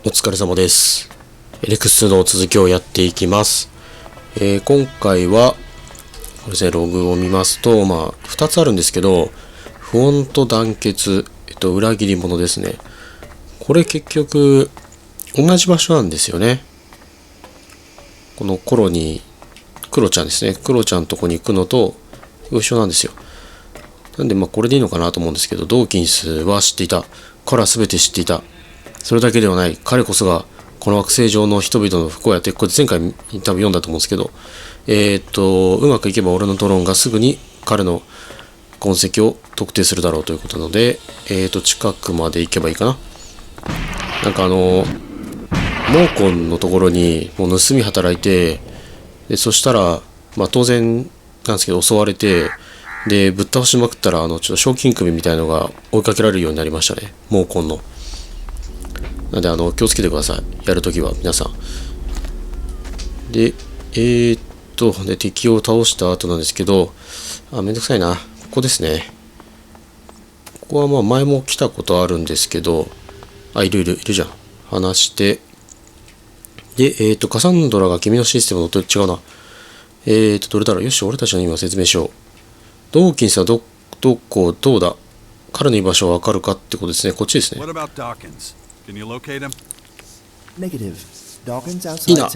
お疲れ様です。エレックスの続きをやっていきます。今回は、これですね、ログを見ますと、2つあるんですけど、不穏と団結、裏切り者ですね。これ結局、同じ場所なんですよね。このコロニー、クロちゃんですね。クロちゃんのとこに行くのと一緒なんですよ。なんでこれでいいのかなと思うんですけど、ドーキンスは知っていた。彼は全て知っていた。それだけではない。彼こそがこの惑星上の人々の不幸をやって、これ前回多分読んだと思うんですけど、うまくいけば俺のドローンがすぐに彼の痕跡を特定するだろうということなので、近くまで行けばいいかな。猛根のところにもう盗み働いて、でそしたら、当然なんですけど襲われて、でぶっ倒しまくったらちょっと賞金首みたいのが追いかけられるようになりましたね、猛根の。なんで気をつけてください、やるときは皆さん。でで敵を倒した後なんですけど、めんどくさいな。ここですね。ここは前も来たことあるんですけど、いるじゃん。話して、でカサンドラが君のシステムと違うな。どれだろう。よし、俺たちの意味を説明しよう。ドーキンスはどうだ。彼の居場所はわかるかってことですね。こっちですね。いいな、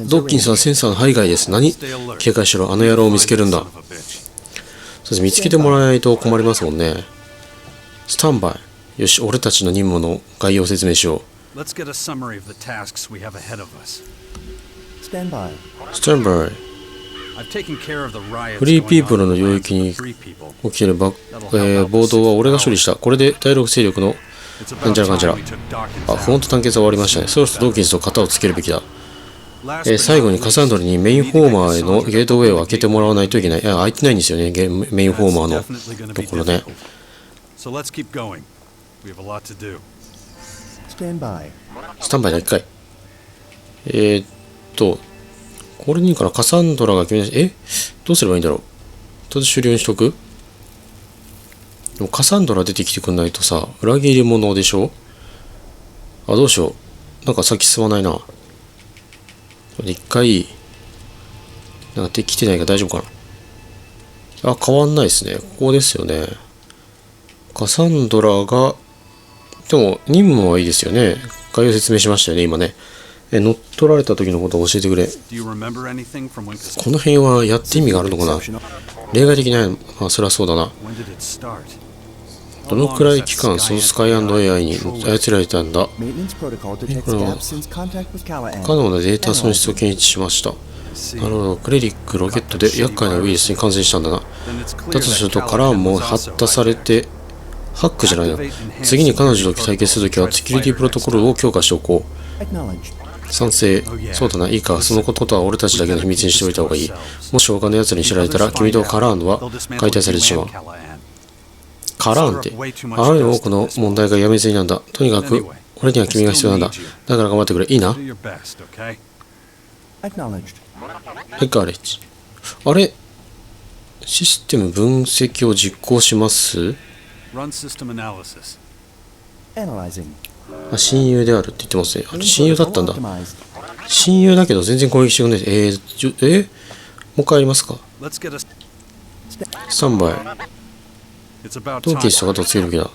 ドーキンスはセンサーの範囲外です。何？警戒しろ、あの野郎を見つけるんだ。そうです、見つけてもらえないと困りますもんね。スタンバイ。よし、俺たちの任務の概要を説明しよう。スタンバイ。フリーピープルの領域に起きている暴動は俺が処理した。これで第6勢力のなんちゃらかんちゃら。不穏と団結は終わりましたね。そろそろドーキンスと型をつけるべきだ。最後にカサンドラにメインフォーマーへのゲートウェイを開けてもらわないといけない。開いてないんですよね、メインフォーマーのところね。スタンバイだけかい。これにいいかな。カサンドラが決めどうすればいいんだろう。とりあえず終了にしとく。でもカサンドラ出てきてくんないとさ、裏切り者でしょ。どうしよう。先進まないな。一回、敵来てないから大丈夫かな。変わんないですね。ここですよね。カサンドラが、でも任務はいいですよね。概要説明しましたよね、今ね。乗っ取られた時のことを教えてくれ。この辺はやって意味があるのかな。例外的ない。そりゃそうだな。どのくらい期間そのスカイ&AI に操られたんだ。これは可能なデータ損失を検知しました。なるほど。クレリックロケットで厄介なウイルスに感染したんだな。だとするとカラーンも発達されて、ハックじゃないの。次に彼女と対決するときはセキュリティプロトコルを強化しておこう。賛成。そうだな、いいか。そのことは俺たちだけの秘密にしておいた方がいい。もし他の奴に知られたら、君とカラーンは解体されてしまう。カラーンって、あまりの多くの問題がやめずになんだ。とにかく、俺には君が必要なんだ。だから頑張ってくれ。いいな。エカレッジ。あれ？システム分析を実行します？親友であるって言ってますね。親友だったんだ。親友だけど全然攻撃してくんない。もう一回やりますか。スタンバイ。ドーキンスと型をつけるべきだ。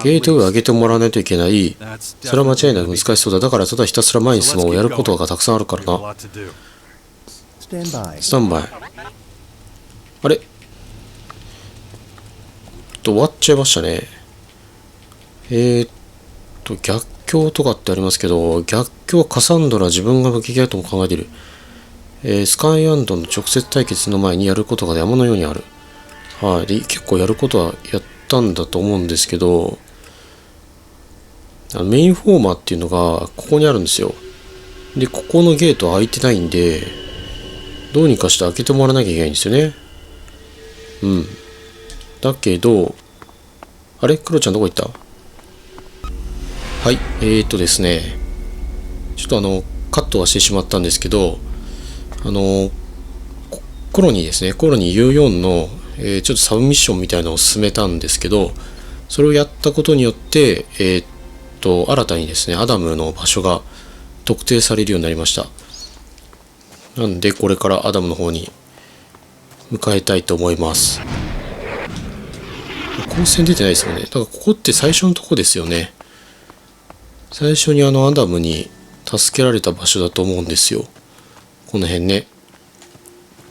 ゲートを上げてもらわないといけない。それは間違いなく難しそうだ。だからただひたすら前に進むをやることがたくさんあるからな。スタンバイ。あれ？終わっちゃいましたね。逆境とかってありますけど、逆境はカサンドラ自分が向き合うとも考えている。スカイアンドの直接対決の前にやることが山のようにある。はい。で、結構やることはやったんだと思うんですけど、メインフォーマーっていうのがここにあるんですよ。で、ここのゲートは開いてないんで、どうにかして開けてもらわなきゃいけないんですよね。だけど、あれ？クロちゃんどこ行った？はい、ですね、ちょっとカットはしてしまったんですけど、コロニーですね、コロニー U4 の、ちょっとサブミッションみたいなのを進めたんですけど、それをやったことによって、新たにですね、アダムの場所が特定されるようになりました。なんで、これからアダムの方に向かいたいと思います。光線出てないですよね。だからここって最初のとこですよね。最初にアダムに助けられた場所だと思うんですよ。この辺ね。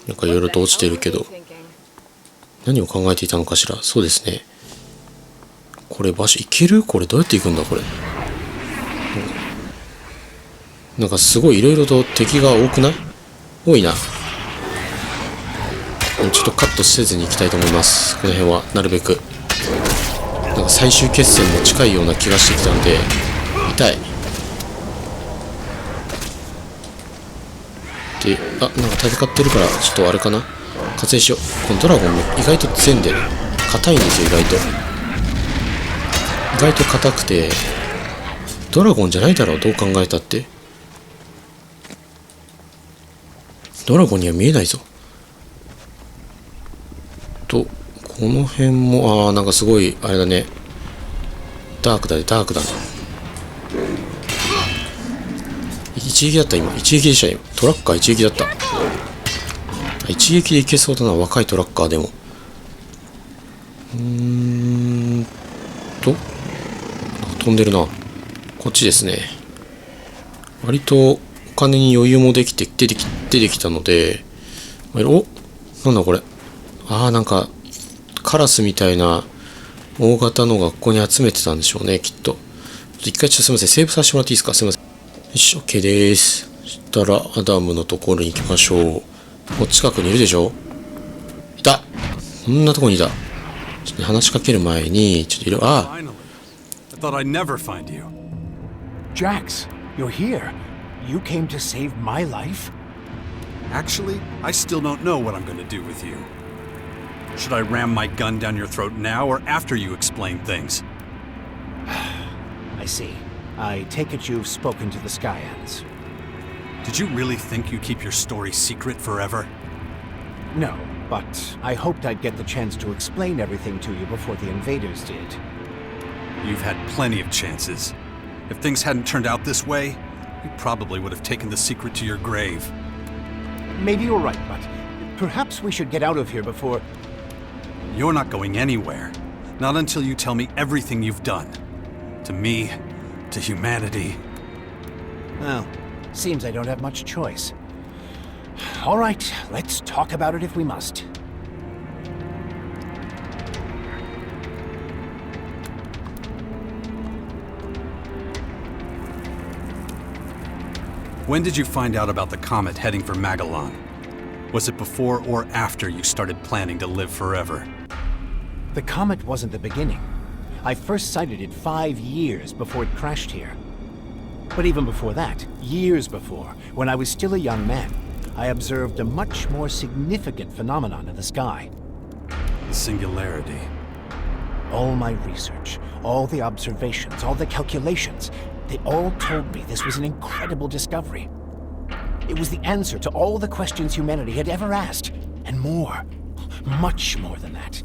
なんかいろいろと落ちてるけど。何を考えていたのかしら。そうですね。これ場所行ける？これどうやって行くんだこれ。なんかすごいいろいろと敵が多くない？多いな。ちょっとカットせずに行きたいと思います。この辺はなるべく。なんか最終決戦も近いような気がしてきたんで、痛い。で、なんか戦ってるから、ちょっとあれかな。活性しよう。このドラゴンも意外と全で、硬いんですよ、意外と。意外と硬くて、ドラゴンじゃないだろう、どう考えたって。ドラゴンには見えないぞ。と、この辺も、なんかすごい、あれだね。ダークだね、ダークだな。一撃だった、今。一撃でした、今。トラッカー一撃だった。一撃でいけそうだな、若いトラッカーでも。飛んでるな。こっちですね。割とお金に余裕もできて出てきたので、お、なんだこれ。なんかカラスみたいな大型のがここに集めてたんでしょうね、きっと。一回すみません、セーブさせてもらっていいですか。すみません。よし、OK です。そしたらアダムのところに行きましょう。もう近くにいるでしょ。いた。こんなとこにいた。ちょっと話しかける前にちょっといる。I thought I'd never find you. Jax, you're here. You came to save my life? Actually, I still don't know what I'm going to do with you. Should I ram my gun down your throat now or after you explain things? I see. I take it you've spoken to the Skyans. Did you really think you'd keep your story secret forever? No, but I hoped I'd get the chance to explain everything to you before the invaders did. You've had plenty of chances. If things hadn't turned out this way, you probably would have taken the secret to your grave. Maybe you're right, but perhaps we should get out of here before... You're not going anywhere. Not until you tell me everything you've done. To me, to humanity. Well, seems I don't have much choice. All right, let's talk about it if we must. When did you find out about the comet heading for Magellan? Was it before or after you started planning to live forever? The comet wasn't the beginning. I first sighted it 5 years before it crashed here. But even before that, years before, when I was still a young man, I observed a much more significant phenomenon in the sky. The singularity. All my research, all the observations, all the calculations, they all told me this was an incredible discovery. It was the answer to all the questions humanity had ever asked, and more, much more than that.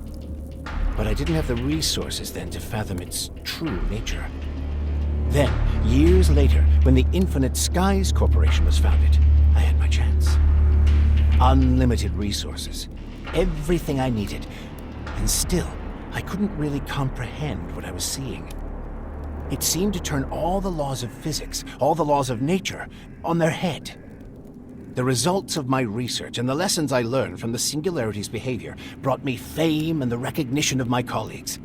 But I didn't have the resources then to fathom its true nature. Then, years later, when the Infinite Skies Corporation was founded, I had my chance. Unlimited resources, everything I needed, and still, I couldn't really comprehend what I was seeing. It seemed to turn all the laws of physics, all the laws of nature, on their head. The results of my research and the lessons I learned from the Singularity's behavior brought me fame and the recognition of my colleagues.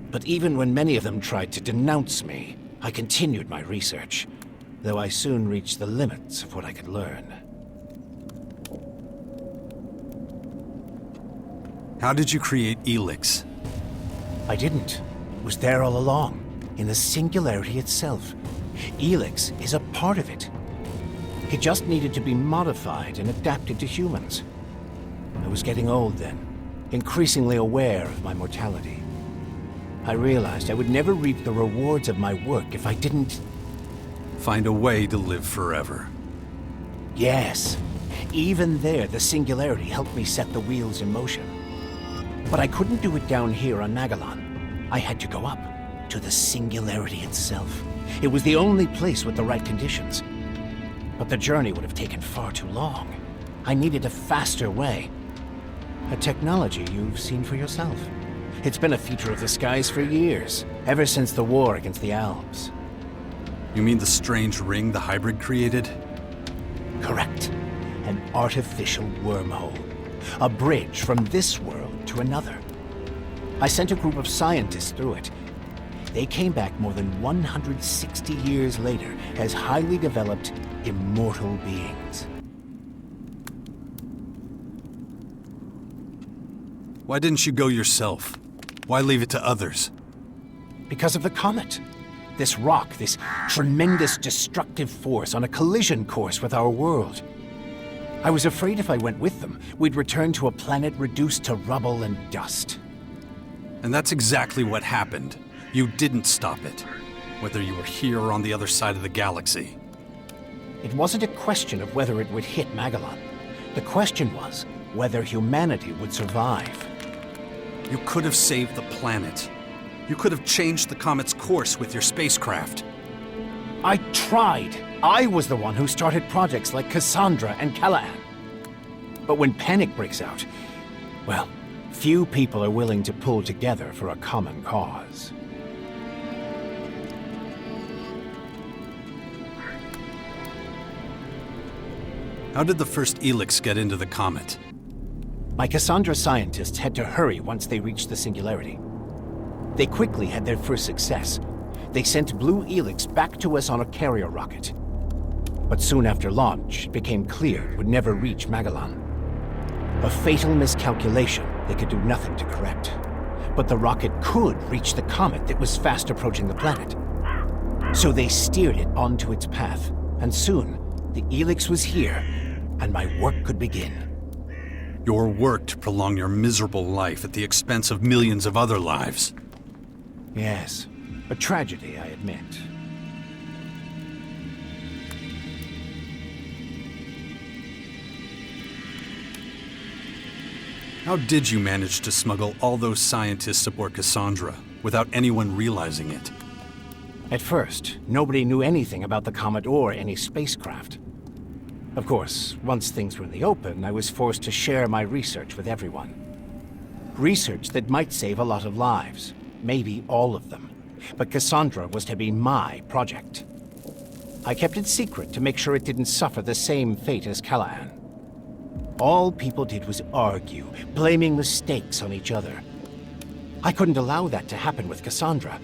But even when many of them tried to denounce me, I continued my research, though I soon reached the limits of what I could learn. How did you create Elix? I didn't. It was there all along, in the Singularity itself. Elix is a part of it. It just needed to be modified and adapted to humans. I was getting old then, increasingly aware of my mortality. I realized I would never reap the rewards of my work if I didn't... Find a way to live forever. Yes. Even there, the Singularity helped me set the wheels in motion. But I couldn't do it down here on Magellan. I had to go up, to the singularity itself. It was the only place with the right conditions. But the journey would have taken far too long. I needed a faster way. A technology you've seen for yourself. It's been a feature of the skies for years, ever since the war against the Alps. You mean the strange ring the hybrid created? Correct. An artificial wormhole. A bridge from this world to another. I sent a group of scientists through it. They came back more than 160 years later as highly developed, immortal beings. Why didn't you go yourself? Why leave it to others? Because of the comet. This rock, this tremendous destructive force on a collision course with our world. I was afraid if I went with them, we'd return to a planet reduced to rubble and dust. And that's exactly what happened. You didn't stop it, whether you were here or on the other side of the galaxy. It wasn't a question of whether it would hit Magellan. The question was whether humanity would survive. You could have saved the planet. You could have changed the comet's course with your spacecraft. I tried. I was the one who started projects like Cassandra and Callahan. But when panic breaks out, well, few people are willing to pull together for a common cause. How did the first Elix get into the comet? My Cassandra scientists had to hurry once they reached the singularity. They quickly had their first success. They sent Blue Elix back to us on a carrier rocket. But soon after launch, it became clear it would never reach Magellan. A fatal miscalculation they could do nothing to correct. But the rocket could reach the comet that was fast approaching the planet. So they steered it onto its path, and soon, the Elix was here, and my work could begin. Your work to prolong your miserable life at the expense of millions of other lives. Yes, a tragedy, I admit. How did you manage to smuggle all those scientists aboard Cassandra without anyone realizing it? At first, nobody knew anything about the comet or any spacecraft. Of course, once things were in the open, I was forced to share my research with everyone. Research that might save a lot of lives, maybe all of them. But Cassandra was to be my project. I kept it secret to make sure it didn't suffer the same fate as Callahan. All people did was argue, blaming mistakes on each other. I couldn't allow that to happen with Cassandra.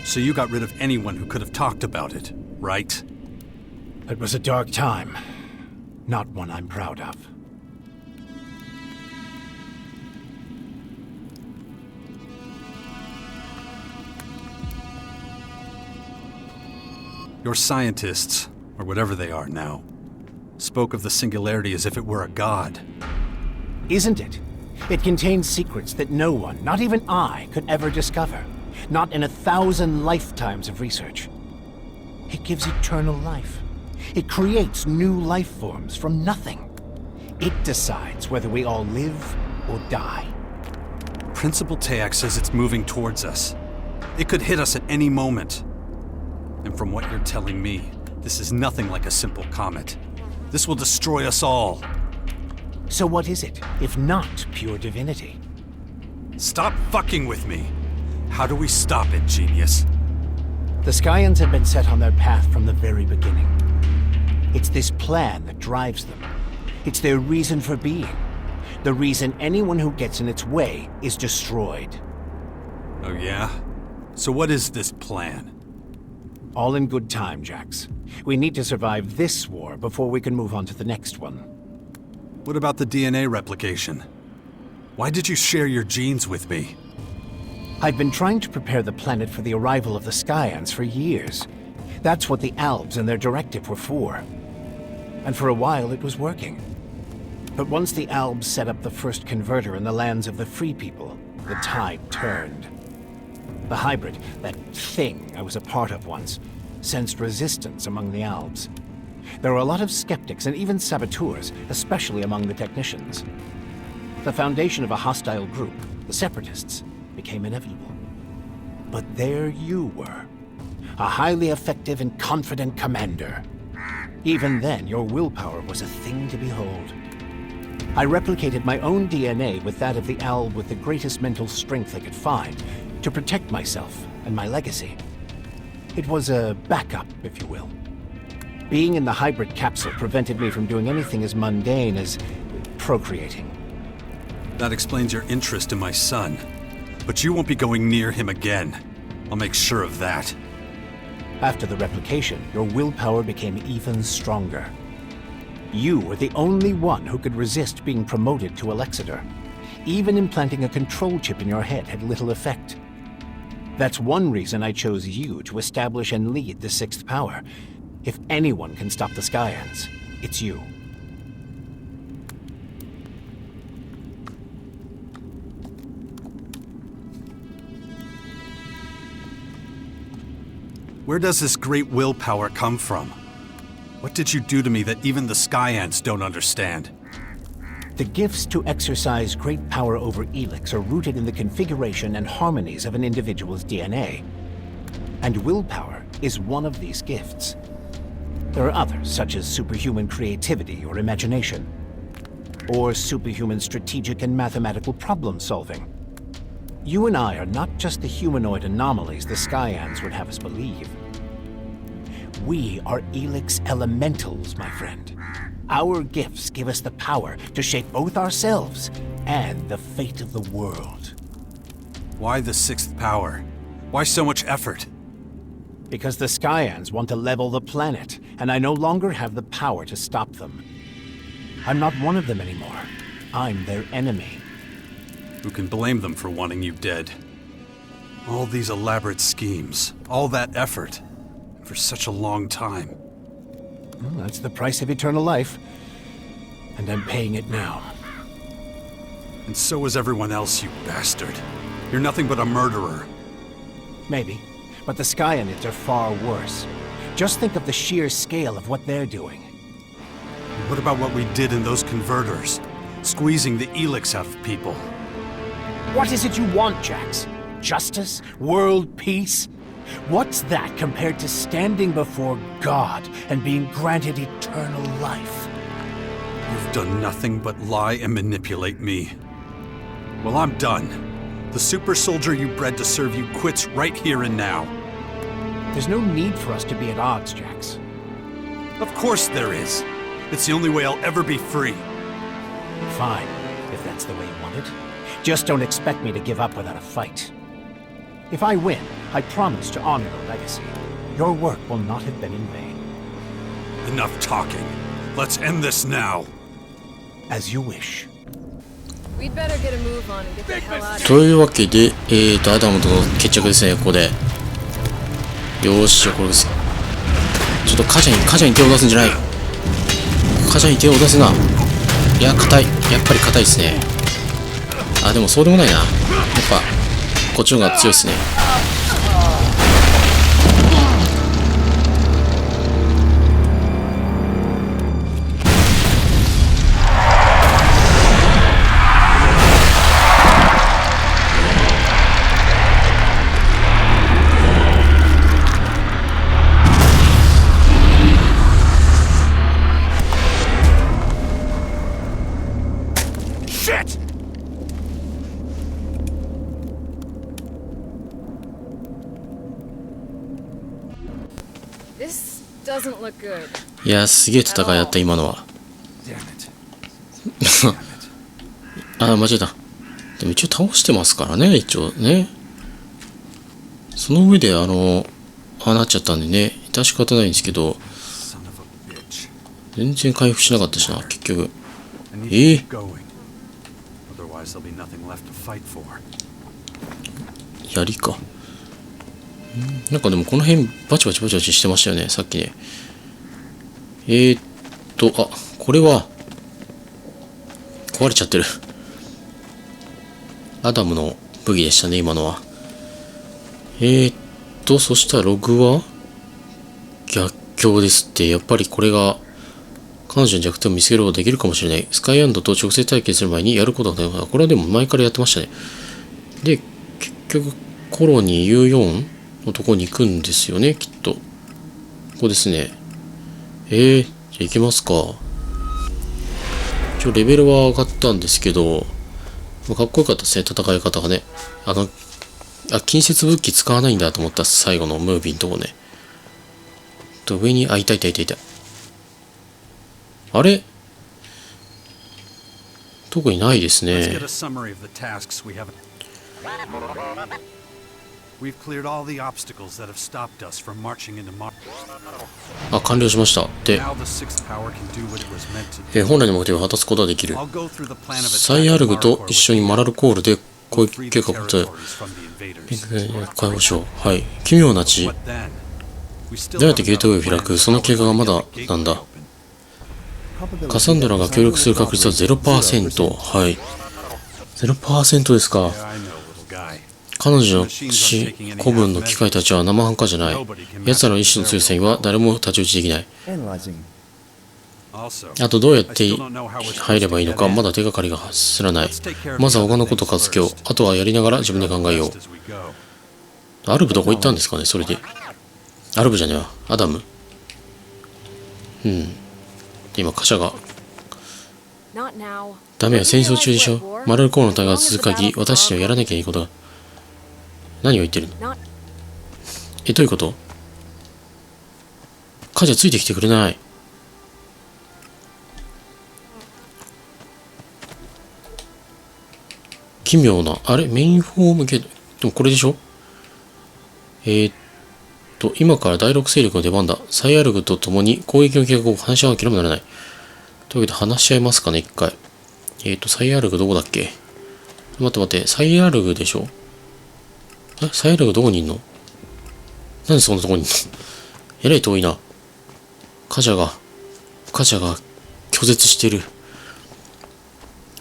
So you got rid of anyone who could have talked about it, right? it was a dark time. Not one I'm proud of. Your scientists, or whatever they are now, spoke of the singularity as if it were a god. Isn't it? It contains secrets that no one, not even I, could ever discover. Not in 1,000 lifetimes of research. It gives eternal life. It creates new life forms from nothing. It decides whether we all live or die. Principal Teac says it's moving towards us. It could hit us at any moment. And from what you're telling me, this is nothing like a simple comet. This will destroy us all. So what is it, if not pure divinity? Stop fucking with me! How do we stop it, genius? The Skyans have been set on their path from the very beginning. It's this plan that drives them. It's their reason for being. The reason anyone who gets in its way is destroyed. Oh yeah? So what is this plan? All in good time, Jax. We need to survive this war before we can move on to the next one. What about the DNA replication? Why did you share your genes with me? I've been trying to prepare the planet for the arrival of the Skyans for years. That's what the Albs and their directive were for. And for a while it was working. But once the Albs set up the first converter in the lands of the Free People, the tide turned. The hybrid, that thing I was a part of once, sensed resistance among the Albs. There were a lot of skeptics and even saboteurs, especially among the technicians. The foundation of a hostile group, the Separatists, became inevitable. But there you were, a highly effective and confident commander. Even then, your willpower was a thing to behold. I replicated my own DNA with that of the owl with the greatest mental strength I could find to protect myself and my legacy. It was a backup, if you will. Being in the hybrid capsule prevented me from doing anything as mundane as procreating. That explains your interest in my son. But you won't be going near him again. I'll make sure of that. After the replication, your willpower became even stronger. You were the only one who could resist being promoted to Alexander. Even implanting a control chip in your head had little effect. That's one reason I chose you to establish and lead the sixth power. If anyone can stop the Skyans, it's you. Where does this great willpower come from? What did you do to me that even the Skyans don't understand? The gifts to exercise great power over Elix are rooted in the configuration and harmonies of an individual's DNA. And willpower is one of these gifts. There are others, such as superhuman creativity or imagination, or superhuman strategic and mathematical problem solving. You and I are not just the humanoid anomalies the Skyans would have us believe. We are Elix elementals, my friend. Our gifts give us the power to shape both ourselves and the fate of the world. Why the sixth power? Why so much effort? Because the Skyans want to level the planet, and I no longer have the power to stop them. I'm not one of them anymore. I'm their enemy. Who can blame them for wanting you dead? All these elaborate schemes, all that effort, for such a long time. Well, that's the price of eternal life, and I'm paying it now. And so is everyone else, you bastard. You're nothing but a murderer. Maybe, but the Skyanids are far worse. Just think of the sheer scale of what they're doing. And what about what we did in those converters? Squeezing the Elix out of people. What is it you want, Jax? Justice? World peace? What's that compared to standing before God and being granted eternal life? You've done nothing but lie and manipulate me. Well, I'm done. The super soldier you bred to serve you quits right here and now. There's no need for us to be at odds, Jax. Of course there is. It's the only way I'll ever be free. Fine, if that's the way you want it. Just don't expect me to give up without a fight. If I win, I promise to honor the legacy. Your work will not have been in vain. Enough talking. Let's end this now. As you wish. We'd better get a move on and get the hell out of here. というわけで、アダムとの決着ですね、ここで。よーし、これです。ちょっとカジャに手を出すんじゃない。カジャに手を出すな。いや、硬い。やっぱり硬いですね。あ、でもそうでもないな。やっぱ、こっちの方が強いですね。This doesn't look good. いや、すげえ戦いだった、今のは。あ、間違えた。でも一応倒してますからね、一応ね。その上で、ああなっちゃったんでね、致し方ないんですけど、全然回復しなかったしな、結局。槍か。なんかでもこの辺バチバチしてましたよね、さっきね。あ、これは壊れちゃってる。アダムの武器でしたね、今のは。そしたらログは逆境ですって。やっぱりこれが彼女の弱点を見つけることができるかもしれない。スカイアンドと直接対決する前にやることができます。これはでも前からやってましたね。で、結局コロニー U4 のとこに行くんですよね、きっと。ここですね。じゃあ行きますか。一応レベルは上がったんですけど、かっこよかったですね、戦い方がね。近接武器使わないんだと思った最後のムービーのとこね。上に、いた。あれ特にないですね。完了しました。で、本来の目的を果たすことができる。サイアルグと一緒にマラルコールで攻撃計画を解放しよう。はい。奇妙な地。どうやってゲートウェイを開く？その経過がまだなんだ。カサンドラが協力する確率は 0%。はい。0% ですか。彼女の子分の機械たちは生半可じゃない。奴らの意志の強さには誰も太刀打ちできない。あとどうやって入ればいいのかまだ手がかりがすらない。まずは他のことを片付けよう。あとはやりながら自分で考えよう。アルブどこ行ったんですかね、それで。アルブじゃねえわ。アダム。今、貨車が。ダメよ、戦争中でしょ。マラルコーの隊が続く限り、私たちはやらなきゃいいことが。何を言ってるの？どういうこと？火事ついてきてくれない。奇妙な、あれメインフォームゲート、でもこれでしょ？今から第6勢力の出番だ。サイアルグと共に攻撃の計画を話し合わなければならない。というわけで話し合いますかね、一回。サイアルグどこだっけ？待って、サイアルグでしょ？サイアルグどこにいんの？なんでそんなとこにいんの？えらい遠いな。貨車が拒絶している。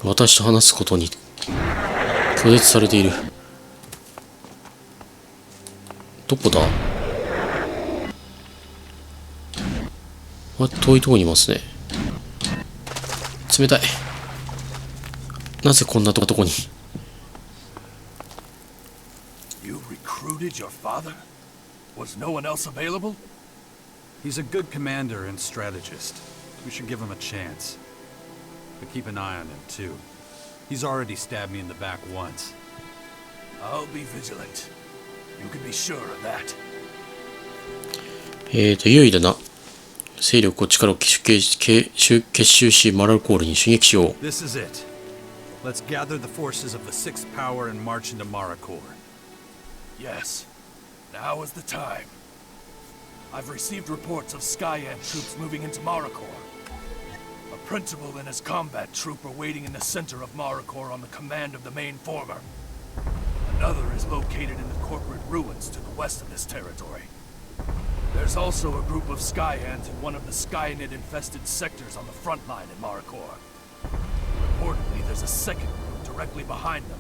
私と話すことに拒絶されている。どこだ？遠いとこにいますね。冷たい。なぜこんなとこに。Recruited your father? Was no one else available? He's a good commander and strategist. We should give him a chance. But keep an eye on him, too. He's already stabbed me in the back once. I'll be vigilant. You can be sure of that. 優位だな。勢力を力を結集し、マラルコールに襲撃しよう。This is it. Let's gather the forces of the Sixth Power and march into Maracor. Yes. Now is the time. I've received reports of Skyan troops moving into Maracor. A principal and his combat troop are waiting in the center of Maracor on the command of the main former. Another is located in the corporate ruins to the west of this territory. There's also a group of Skyans in one of the Skynet-infested sectors on the front line in Maracor. Reportedly, there's a second group directly behind them,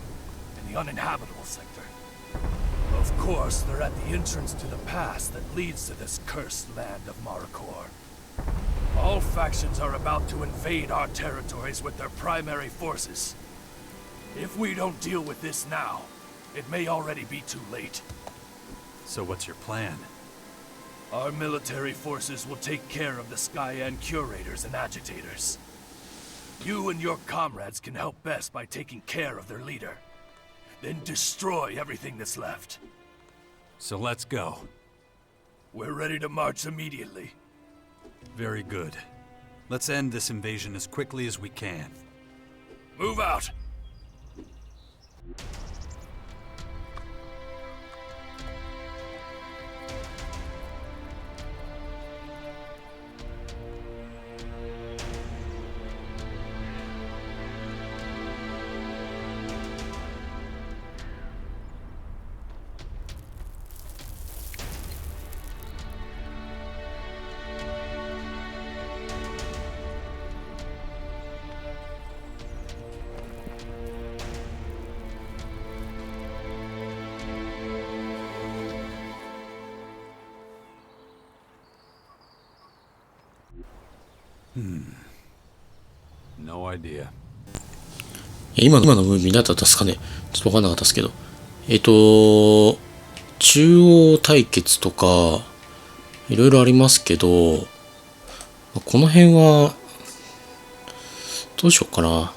in the uninhabitable sector. Of course, they're at the entrance to the pass that leads to this cursed land of Maracor. All factions are about to invade our territories with their primary forces. If we don't deal with this now, it may already be too late. So what's your plan? Our military forces will take care of the Skyan curators and agitators. You and your comrades can help best by taking care of their leader. Then destroy everything that's left. So let's go. We're ready to march immediately. Very good. Let's end this invasion as quickly as we can. Move out! No idea. 今のムービーになったんですかね。ちょっとわかんなかったですけど。中央対決とか、いろいろありますけど、この辺は、どうしようかな。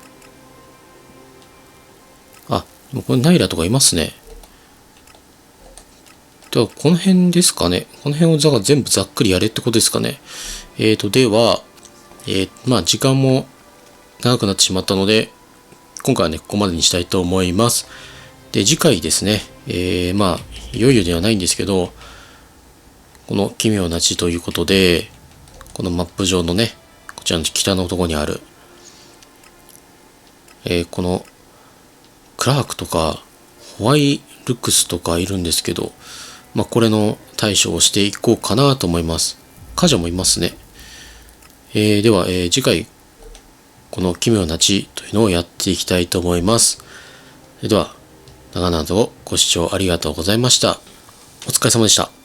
あ、でもこれナイラとかいますね。では、この辺ですかね。この辺を全部ざっくりやれってことですかね。では、まあ、時間も長くなってしまったので、今回はね、ここまでにしたいと思います。で、次回ですね、まあ、いよいよではないんですけど、この奇妙な地ということで、このマップ上のね、こちらの北のところにある、このクラークとかホワイルクスとかいるんですけど、まあ、これの対処をしていこうかなと思います。カジャもいますね。では、次回、この奇妙な地というのをやっていきたいと思います。では、長々とご視聴ありがとうございました。お疲れ様でした。